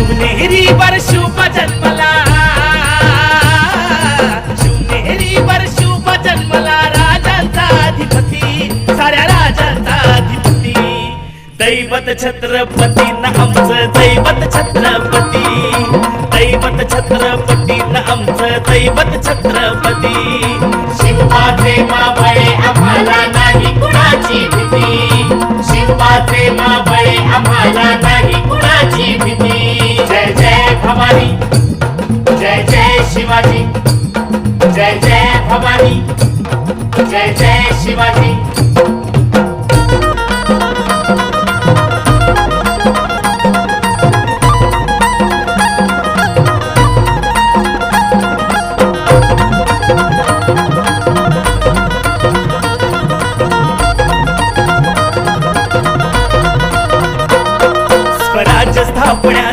शिवनेरीवर शुभ जन्मला, शिवनेरीवर शुभ जन्मला राजांचा अधिपती, साऱ्या राजांचा अधिपती. दैवत छत्रपती न आमचं दैवत छत्रपती, दैवत छत्रपती न आमचं दैवत छत्रपती. शिवबाचे मावळे आम्हाला नाही कुणाची भीती, शिवबाचे मावळे आम्हाला नाही कुणाची भीती. जय जय भवानी, जय जय शिवाजी, जय जय भवानी, जय जय शिवाजी.